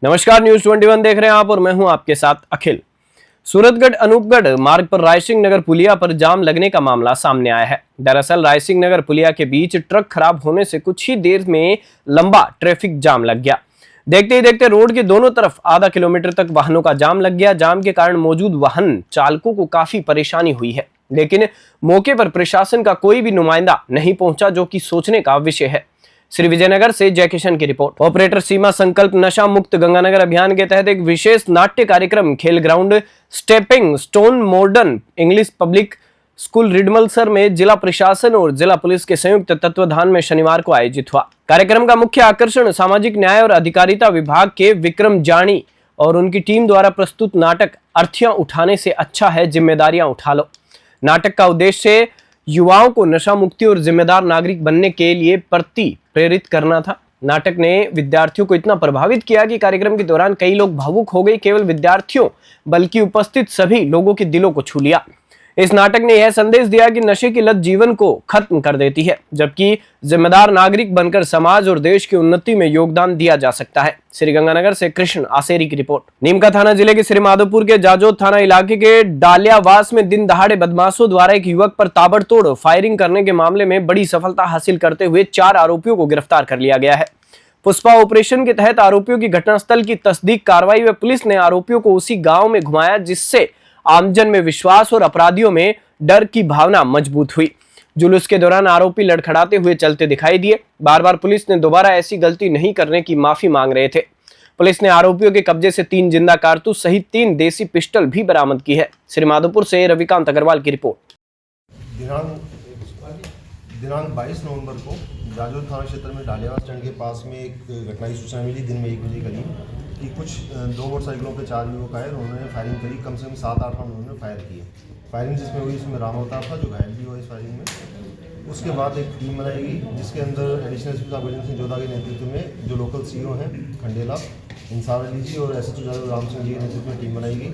नमस्कार, न्यूज 21 देख रहे हैं आप और मैं हूं आपके साथ अखिल। सूरतगढ़ अनूपगढ़ मार्ग पर रायसिंह नगर पुलिया पर जाम लगने का मामला सामने आया है। दरअसल रायसिंह नगर पुलिया के बीच ट्रक खराब होने से कुछ ही देर में लंबा ट्रैफिक जाम लग गया। देखते ही देखते रोड के दोनों तरफ आधा किलोमीटर तक वाहनों का जाम लग गया। जाम के कारण मौजूद वाहन चालकों को काफी परेशानी हुई है, लेकिन मौके पर प्रशासन का कोई भी नुमाइंदा नहीं पहुंचा, जो कि सोचने का विषय है। श्री विजयनगर से जय किशन की रिपोर्ट। ऑपरेटर सीमा संकल्प नशा मुक्त गंगानगर अभियान के तहत एक विशेष नाट्य कार्यक्रम खेल ground stepping stone modern English public school Ridmalsar में जिला प्रशासन और जिला पुलिस के संयुक्त तत्वाधान में शनिवार को आयोजित हुआ। कार्यक्रम का मुख्य आकर्षण सामाजिक न्याय और अधिकारिता विभाग के विक्रम जानी और उनकी टीम द्वारा प्रस्तुत नाटक अर्थियां उठाने से अच्छा है जिम्मेदारियां उठा लो। नाटक का उद्देश्य युवाओं को नशा मुक्ति और जिम्मेदार नागरिक बनने के लिए प्रेरित करना था। नाटक ने विद्यार्थियों को इतना प्रभावित किया कि कार्यक्रम के दौरान कई लोग भावुक हो गए। केवल विद्यार्थियों बल्कि उपस्थित सभी लोगों के दिलों को छू लिया। इस नाटक ने यह संदेश दिया कि नशे की लत जीवन को खत्म कर देती है, जबकि जिम्मेदार नागरिक बनकर समाज और देश की उन्नति में योगदान दिया जा सकता है। श्री गंगानगर से कृष्ण आसेरी की रिपोर्ट। नीमका थाना जिले के श्री माधोपुर के जाजोद थाना इलाके के डालियावास में दिन दहाड़े बदमाशों द्वारा एक युवक पर ताबड़तोड़ फायरिंग करने के मामले में बड़ी सफलता हासिल करते हुए 4 आरोपियों को गिरफ्तार कर लिया गया है। पुष्पा ऑपरेशन के तहत आरोपियों की घटनास्थल की तस्दीक कार्रवाई में पुलिस ने आरोपियों को उसी गांव में घुमाया, जिससे आमजन में विश्वास और अपराधियों में डर की भावना मजबूत हुई। जुलूस के दौरान आरोपी लड़खड़ाते हुए चलते दिखाई दिए। बार बार पुलिस ने दोबारा ऐसी गलती नहीं करने की माफी मांग रहे थे। पुलिस ने आरोपियों के कब्जे से 3 जिंदा कारतूस सहित 3 देसी पिस्टल भी बरामद की है। श्री माधोपुर से रविकांत अग्रवाल की रिपोर्ट। दिनांक 22 नवंबर को जाजोद थाना क्षेत्र में डालियावास स्टैंड के पास में एक घटना की सूचना मिली दिन में 1 बजे करीब कि कुछ 2 मोटरसाइकिलों पे 4 युवक आए और उन्होंने फायरिंग करी। कम से कम 7-8 राउंड उन्होंने फायर किए। फायरिंग जिसमें हुई उसमें राम अवतार था जो घायल भी हुआ इस फायरिंग में। उसके बाद एक टीम बनाई गई जिसके अंदर एडिशनल एसपी साहब गजेंद्र सिंह जोधा के नेतृत्व में जो लोकल सीओ हैं खंडेला इंसार अली जी और एसएचओ जादव राम सिंह जी के नेतृत्व में टीम बनाई गई।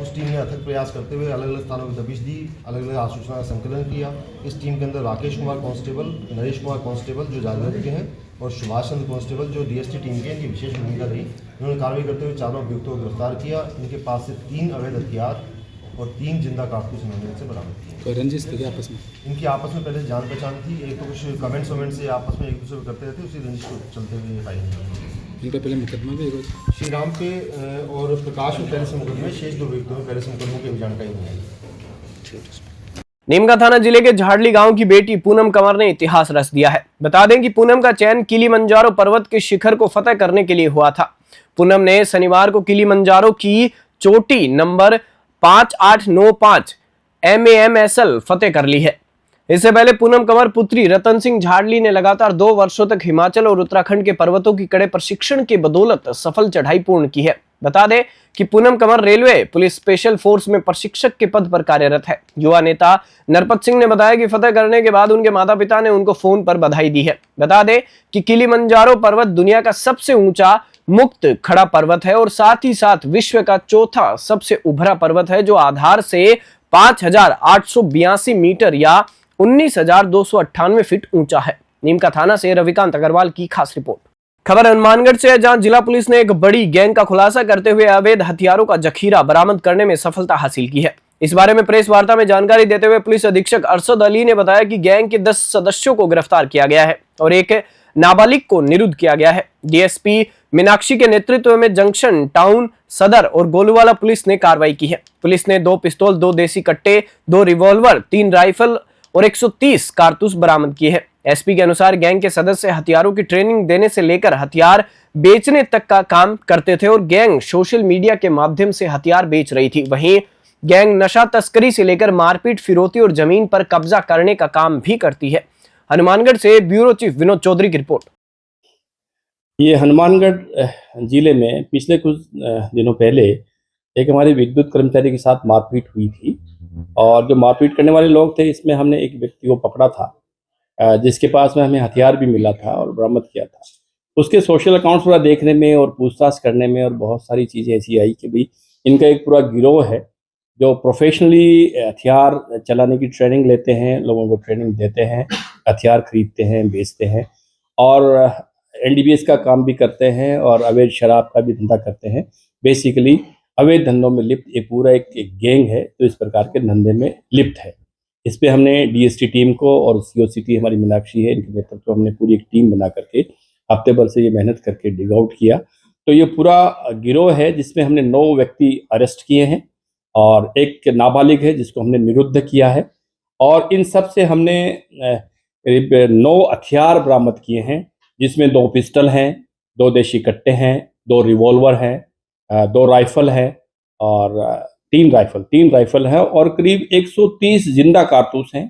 उस टीम ने अथक प्रयास करते हुए अलग अलग स्थानों पर दबिश दी, अलग अलग आसूचना का संकलन किया। इस टीम के अंदर राकेश कुमार कांस्टेबल, नरेश कुमार कांस्टेबल जो जाजोद के हैं और सुभाष चंद्र कांस्टेबल जो डीएसटी टीम के, इनकी विशेष भूमिका रही। उन्होंने कार्रवाई करते हुए 4 अभियुक्तों को गिरफ्तार किया। इनके पास से 3 अवैध हथियार और 3 जिंदा कारतूस इन्होंने इनसे बरामद किए। रंजिश थी आपस में? इनकी आपस में पहले जान पहचान थी। एक तो कुछ कमेंट्स वमेंट से आपस में एक दूसरे को करते रहते, उसी रंजिश को चलते हुए फायरिंग। इन पे पहले मुकदमा भी श्री राम पे और प्रकाश में पहले से मुकदमे, शेष 2 व्यक्तियों में पहले से मुकदमों की जानकारी नहीं आई। नीमका थाना जिले के झाड़ली गांव की बेटी पूनम कंवर ने इतिहास रच दिया है। बता दें कि पूनम का चयन किलीमंजारो पर्वत के शिखर को फतेह करने के लिए हुआ था। पूनम ने शनिवार को किलीमंजारो की चोटी नंबर 5895 MAMSL फतेह कर ली है। इससे पहले पूनम कंवर पुत्री रतन सिंह झाड़ली ने लगातार 2 वर्षों तक हिमाचल और उत्तराखंड के पर्वतों की कड़े प्रशिक्षण के बदौलत सफल चढ़ाई पूर्ण की है। बता दें कि Poonam Kanwar railway police special force में प्रशिक्षक के पद पर कार्यरत है। युवा नेता नरपत सिंह ने बताया कि फतेह करने के बाद उनके माता पिता ने उनको फोन पर बधाई दी है। बता दें कि किलीमंजारो पर्वत दुनिया का सबसे ऊंचा मुक्त खड़ा पर्वत है और साथ ही साथ विश्व का चौथा सबसे उभरा पर्वत है, जो आधार से 5882 मीटर या 19,298 फीट ऊंचा है। नीमका थाना से रविकांत अग्रवाल की खास रिपोर्ट। खबर हनुमानगढ़ से है, जहां जिला पुलिस ने एक बड़ी गैंग का खुलासा करते हुए अवैध हथियारों का जखीरा बरामद करने में सफलता हासिल की है। इस बारे में प्रेस वार्ता में जानकारी देते हुए पुलिस अधीक्षक अरशद अली ने बताया कि गैंग के 10 सदस्यों को गिरफ्तार किया गया है और एक नाबालिग को निरुद्ध किया गया है। डीएसपी मीनाक्षी के नेतृत्व में जंक्शन, टाउन, सदर और गोलूवाला पुलिस ने कार्रवाई की है। पुलिस ने 2 पिस्तौल, 2 देसी कट्टे, 2 रिवॉल्वर, 3 राइफल और 130 कारतूस बरामद किए हैं। एसपी के अनुसार गैंग के सदस्य हथियारों की ट्रेनिंग देने से लेकर हथियार बेचने तक का काम करते थे और गैंग सोशल मीडिया के माध्यम से हथियार बेच रही थी। वहीं गैंग नशा तस्करी से लेकर मारपीट, फिरौती और जमीन पर कब्जा करने का काम भी करती है। हनुमानगढ़ से ब्यूरो चीफ विनोद चौधरी की रिपोर्ट। ये हनुमानगढ़ जिले में पिछले कुछ दिनों पहले एक हमारे विद्युत कर्मचारी के साथ मारपीट हुई थी और जो मारपीट करने वाले लोग थे, इसमें हमने एक व्यक्ति को पकड़ा था जिसके पास में हमें हथियार भी मिला था और बरामद किया था। उसके सोशल अकाउंट्स पूरा देखने में और पूछताछ करने में और बहुत सारी चीज़ें ऐसी आई कि भाई इनका एक पूरा गिरोह है जो प्रोफेशनली हथियार चलाने की ट्रेनिंग लेते हैं, लोगों को ट्रेनिंग देते हैं, हथियार खरीदते हैं, बेचते हैं और एनडीपीएस का काम भी करते हैं और अवैध शराब का भी धंधा करते हैं। बेसिकली अवैध धंधों में लिप्त एक पूरा एक गैंग है जो इस प्रकार के धंधे में लिप्त है। इस पे हमने डीएसटी टीम को और सीओसीटी हमारी मीनाक्षी है, इनके नेतृत्व में हमने पूरी एक टीम बना करके हफ्ते भर से ये मेहनत करके डिग आउट किया। तो ये पूरा गिरोह है जिसमें हमने 9 व्यक्ति अरेस्ट किए हैं और एक नाबालिग है जिसको हमने निरुद्ध किया है और इन सब से हमने करीब 9 हथियार बरामद किए हैं, जिसमें 2 पिस्टल हैं, 2 देशी कट्टे हैं, 2 रिवॉल्वर हैं, 2 राइफल है और 3 राइफल है और करीब 130 जिंदा कारतूस हैं।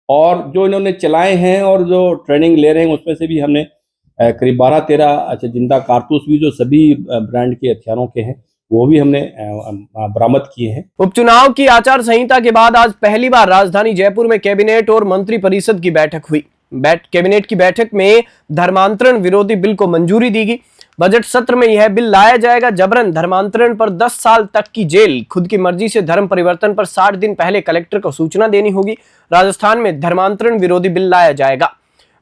और जो इन्होंने चलाए हैं और जो ट्रेनिंग ले रहे हैं उसमें से भी हमने करीब 12-13 जिंदा कारतूस भी जो सभी ब्रांड के हथियारों के हैं वो भी हमने बरामद किए हैं। उपचुनाव की आचार संहिता के बाद आज पहली बार राजधानी जयपुर में कैबिनेट और मंत्री परिषद की बैठक हुई। कैबिनेट की बैठक में धर्मांतरण विरोधी बिल को मंजूरी दी गई। बजट सत्र में यह बिल लाया जाएगा। जबरन धर्मांतरण पर 10 साल तक की जेल, खुद की मर्जी से धर्म परिवर्तन पर 60 दिन पहले कलेक्टर को सूचना देनी होगी। राजस्थान में धर्मांतरण विरोधी बिल लाया जाएगा।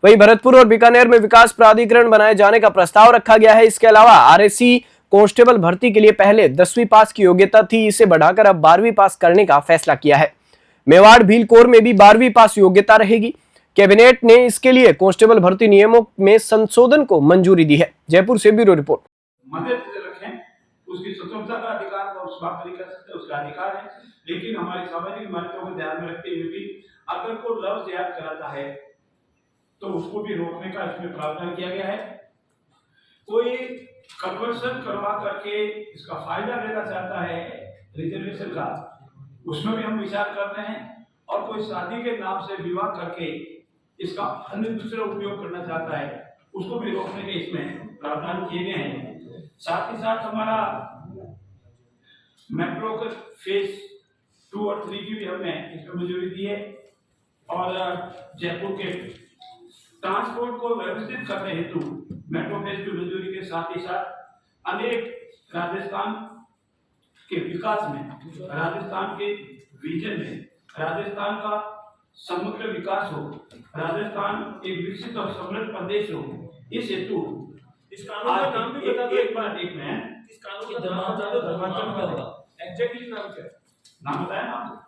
वहीं भरतपुर और बीकानेर में विकास प्राधिकरण बनाए जाने का प्रस्ताव रखा गया है। इसके अलावा आरएसी कांस्टेबल भर्ती के लिए पहले 10वीं पास की योग्यता थी, इसे बढ़ाकर अब 12वीं पास करने का फैसला किया है। मेवाड़ भील कोर में भी 12वीं पास योग्यता रहेगी। कैबिनेट ने इसके लिए कांस्टेबल भर्ती नियमों में संशोधन को मंजूरी दी है। जयपुर से ब्यूरो रिपोर्ट। मदद रखें, उसकी स्वतंत्रता का अधिकार तो उस बात नहीं कर सकते, उसका अधिकार है, लेकिन हमारी सामाजिक मान्यताओं को ध्यान में रखते हुए भी अगर कोई लफ्ज याद कराता है तो उसको भी रोकने का इसमें प्रावधान किया गया है। कोई कन्वर्सन करवा करके इसका फायदा लेना चाहता है रिजर्वेशन का, उसमें भी हम विचार कर रहे हैं। और कोई शादी के नाम से विवाह करके इसका अन्य दूसरा उपयोग करना चाहता है, उसको भी रोकने के इसमें प्रावधान किए गए हैं। साथ ही साथ हमारा मेट्रो के फेज 2 और 3 की भी हमने इसमें मंजूरी दी है। और जयपुर के ट्रांसपोर्ट को व्यवस्थित करने हेतु मेट्रो फेज की मंजूरी के साथ ही साथ अनेक राजस्थान के विकास में, राजस्थान के विजन में, राजस्थान का समग्र विकास हो, राजस्थान एक विकसित और समृद्ध प्रदेश हो, इस हेतु इस कानून का नाम भी बता दो। एक बार एक में इस कानून का नाम बता दो, धर्मांतरण क्या होगा, एग्जैक्टली नाम क्या है, नाम बताया ना।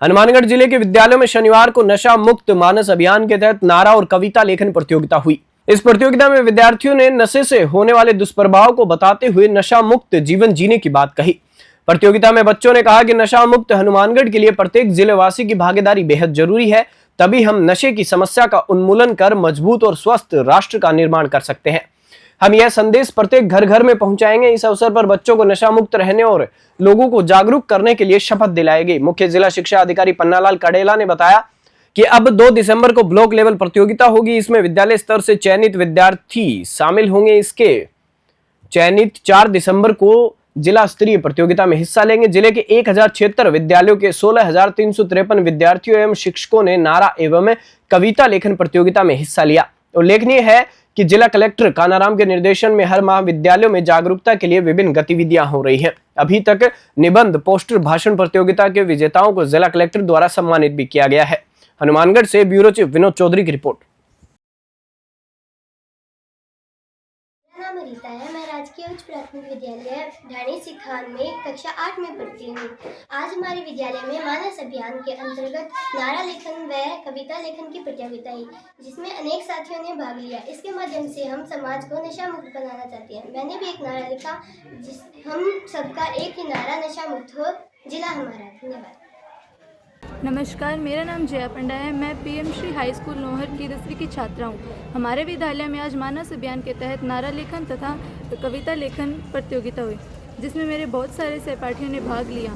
हनुमानगढ़ जिले के विद्यालयों में शनिवार को नशा मुक्त मानस अभियान के तहत नारा और कविता लेखन प्रतियोगिता हुई। इस प्रतियोगिता में विद्यार्थियों ने नशे से होने वाले दुष्प्रभाव को बताते हुए नशा मुक्त जीवन जीने की बात कही। प्रतियोगिता में बच्चों ने कहा कि नशा मुक्त हनुमानगढ़ के लिए प्रत्येक जिलेवासी की भागीदारी बेहद जरूरी है, तभी हम नशे की समस्या का उन्मूलन कर मजबूत और स्वस्थ राष्ट्र का निर्माण कर सकते हैं। हम यह संदेश प्रत्येक घर घर में पहुंचाएंगे। इस अवसर पर बच्चों को नशा मुक्त रहने और लोगों को जागरूक करने के लिए शपथ दिलाई गई। मुख्य जिला शिक्षा अधिकारी पन्नालाल कड़ेला ने बताया कि अब 2 दिसंबर को ब्लॉक लेवल प्रतियोगिता होगी। इसमें विद्यालय स्तर से चयनित विद्यार्थी शामिल होंगे। इसके चयनित 4 दिसंबर को जिला स्तरीय प्रतियोगिता में हिस्सा लेंगे। जिले के 1076 विद्यालयों के 16,353 विद्यार्थियों एवं शिक्षकों ने नारा एवं कविता लेखन प्रतियोगिता में हिस्सा लिया। उल्लेखनीय है कि जिला कलेक्टर कानाराम के निर्देशन में हर माह विद्यालयों में जागरूकता के लिए विभिन्न गतिविधियां हो रही हैं। अभी तक निबंध, पोस्टर, भाषण प्रतियोगिता के विजेताओं को जिला कलेक्टर द्वारा सम्मानित भी किया गया है। हनुमानगढ़ से ब्यूरो चीफ विनोद चौधरी की रिपोर्ट। रीता है, मैं राजकीय उच्च प्राथमिक विद्यालय ढाणी सिखान में कक्षा 8 में पढ़ती हूँ। आज हमारे विद्यालय में मानस अभियान के अंतर्गत नारा लेखन व कविता लेखन की प्रतियोगिता है, जिसमें अनेक साथियों ने भाग लिया। इसके माध्यम से हम समाज को नशा मुक्त बनाना चाहते हैं। मैंने भी एक नारा लिखा, हम सबका एक ही नारा, नशा मुक्त हो जिला हमारा। धन्यवाद। नमस्कार, मेरा नाम जया पंडा है। मैं PM Shri high school Nohar की 10वीं की छात्रा हूँ। हमारे विद्यालय में आज मानस अभियान के तहत नारा लेखन तथा कविता लेखन प्रतियोगिता हुई, जिसमें मेरे बहुत सारे सहपाठियों ने भाग लिया।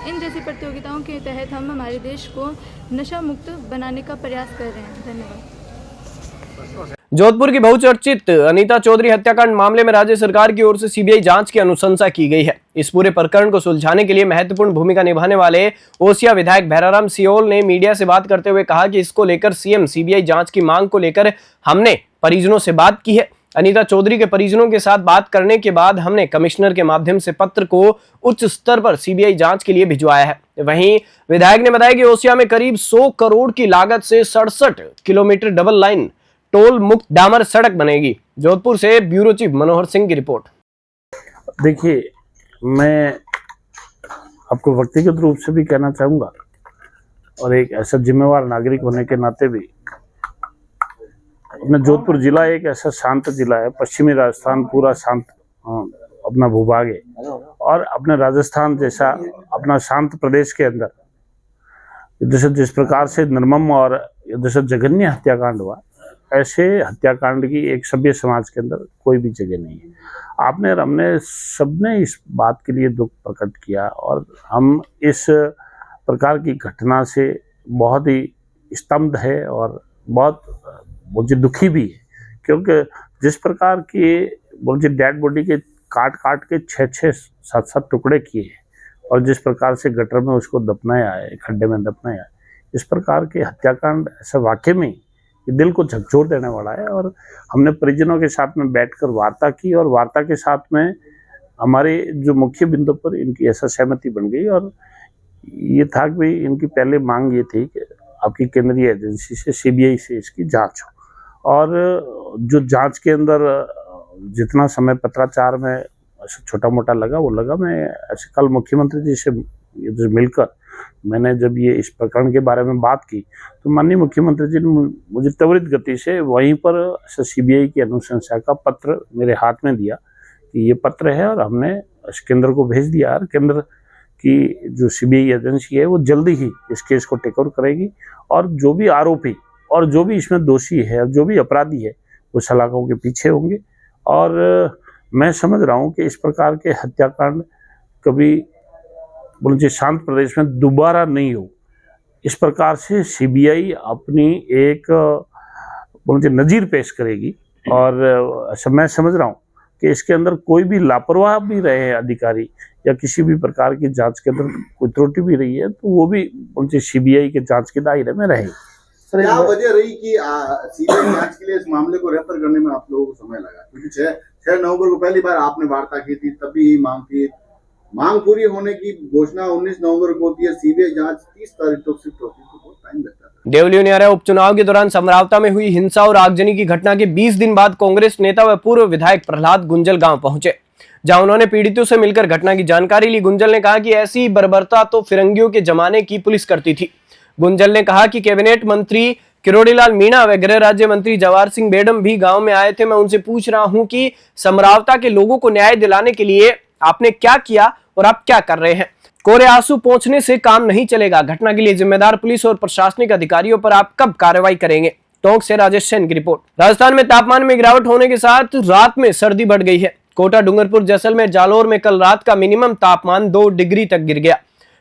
इन जैसी प्रतियोगिताओं के तहत हम हमारे देश को नशा मुक्त बनाने का प्रयास कर रहे हैं। धन्यवाद। जोधपुर की बहुचर्चित अनीता चौधरी हत्याकांड मामले में राज्य सरकार की ओर से सीबीआई जांच की अनुशंसा की गई है। इस पूरे प्रकरण को सुलझाने के लिए महत्वपूर्ण भूमिका निभाने वाले ओसिया विधायक भैराराम सियोल ने मीडिया से बात करते हुए कहा कि इसको लेकर सीएम सीबीआई जांच की मांग को लेकर हमने परिजनों से बात की है। अनीता चौधरी के परिजनों के साथ बात करने के बाद हमने कमिश्नर के माध्यम से पत्र को उच्च स्तर पर सीबीआई जांच के लिए भिजवाया है। वहीं विधायक ने बताया कि ओसिया में करीब 100 करोड़ की लागत से 67 किलोमीटर डबल लाइन टोल मुक्त डामर सड़क बनेगी। जोधपुर से ब्यूरो चीफ मनोहर सिंह की रिपोर्ट। देखिए, मैं आपको व्यक्तिगत रूप से भी कहना चाहूँगा और एक ऐसा जिम्मेवार नागरिक होने के नाते भी, अपना जोधपुर जिला एक ऐसा शांत जिला है। पश्चिमी राजस्थान पूरा शांत अपना भूभाग है और अपने राजस्थान जैसा अपना शांत प्रदेश के अंदर जिस प्रकार से निर्मम और जैसे जघन्य हत्याकांड हुआ, ऐसे हत्याकांड की एक सभ्य समाज के अंदर कोई भी जगह नहीं है। आपने और हमने सबने इस बात के लिए दुख प्रकट किया और हम इस प्रकार की घटना से बहुत ही स्तंभ है और बहुत मुझे दुखी भी है, क्योंकि जिस प्रकार की मुझे डेड बॉडी के काट काट के 6-6, 7-7 टुकड़े किए हैं और जिस प्रकार से गटर में उसको दफनाया है, खड्डे में दफनाया है, इस प्रकार के हत्याकांड ऐसा वाकई में ये दिल को झकझोर देने वाला है। और हमने परिजनों के साथ में बैठकर वार्ता की और वार्ता के साथ में हमारे जो मुख्य बिंदु पर इनकी ऐसा सहमति बन गई और ये था कि इनकी पहले मांग ये थी कि आपकी केंद्रीय एजेंसी से, सीबीआई से इसकी जांच हो और जो जांच के अंदर जितना समय पत्राचार में ऐसा छोटा मोटा लगा वो लगा। मैं ऐसे कल मुख्यमंत्री जी से मिलकर मैंने जब ये इस प्रकरण के बारे में बात की तो माननीय मुख्यमंत्री जी ने मुझे त्वरित गति से वहीं पर सीबीआई की अनुशंसा का पत्र मेरे हाथ में दिया कि ये पत्र है और हमने केंद्र को भेज दिया और केंद्र की जो सीबीआई एजेंसी है वो जल्दी ही इस केस को टेक ओवर करेगी और जो भी आरोपी और जो भी इसमें दोषी है और जो भी अपराधी है वो सलाखों के पीछे होंगे। और मैं समझ रहा हूँ कि इस प्रकार के हत्याकांड कभी बोलिए शांत प्रदेश में दोबारा नहीं हो। इस प्रकार से सीबीआई अपनी एक बोलिए नज़ीर पेश करेगी और मैं समझ रहा हूँ कि इसके अंदर कोई भी लापरवाह भी रहे अधिकारी या किसी भी प्रकार की जांच के अंदर कोई त्रुटि भी रही है तो वो भी बोलिए सीबीआई के जांच के दायरे में रहे। सर, क्या वजह रही कि सीबीआई जांच के लिए इस मामले को रेफर करने में आप लोगों को समय लगा? क्योंकि 6 नवंबर को पहली बार आपने वार्ता की थी, तभी मांग थी, मांग पूरी होने की घोषणा 19 नवंबर को होती है, सीबीआई जांच 30 तारीख तक शिफ्ट होती है, तो बहुत टाइम लगता है। देवलियों न्यारा उपचुनाव के दौरान समरावता में हुई हिंसा और आगजनी की घटना के 20 दिन बाद कांग्रेस नेता व पूर्व विधायक प्रहलाद गुंजल गांव पहुंचे, जहां उन्होंने पीड़ितों से मिलकर घटना की जानकारी ली। गुंजल ने कहा कि ऐसी बर्बरता तो फिरंगियों के जमाने की पुलिस करती थी। गुंजल ने कहा कि कैबिनेट मंत्री किरोड़ीलाल मीणा व गृह राज्य मंत्री जवाहर सिंह बेडम भी गांव में आए थे। मैं उनसे पूछ रहा हूं कि समरावता के लोगों को न्याय दिलाने के लिए आपने क्या किया और आप क्या कर रहे हैं? कोरे आंसू पोंछने से काम नहीं चलेगा। घटना के लिए जिम्मेदार पुलिस और प्रशासनिक अधिकारियों पर आप कब कार्रवाई करेंगे? टोंक से राजेश सेन की रिपोर्ट। राजस्थान में तापमान में गिरावट होने के साथ रात में सर्दी बढ़ गई है। कोटा, डूंगरपुर, जैसलमेर, जालोर में कल रात का मिनिमम तापमान 2 डिग्री तक गिर गया।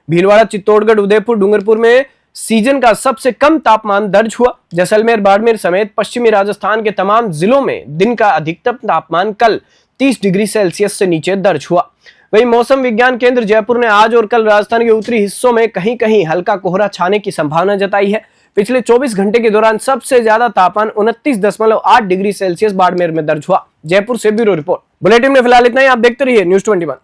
भीलवाड़ा, चित्तौड़गढ़, उदयपुर, डूंगरपुर में सीजन का सबसे कम तापमान दर्ज हुआ। जैसलमेर, बाड़मेर समेत पश्चिमी राजस्थान के तमाम जिलों में दिन का अधिकतम तापमान कल 30 डिग्री सेल्सियस से नीचे दर्ज हुआ। वहीं मौसम विज्ञान केंद्र जयपुर ने आज और कल राजस्थान के उत्तरी हिस्सों में कहीं कहीं हल्का कोहरा छाने की संभावना जताई है। पिछले 24 घंटे के दौरान सबसे ज्यादा तापमान 29.8 डिग्री सेल्सियस बाड़मेर में दर्ज हुआ। जयपुर से ब्यूरो रिपोर्ट। बुलेटिन में फिलहाल इतना ही। आप देखते रहिए News 21।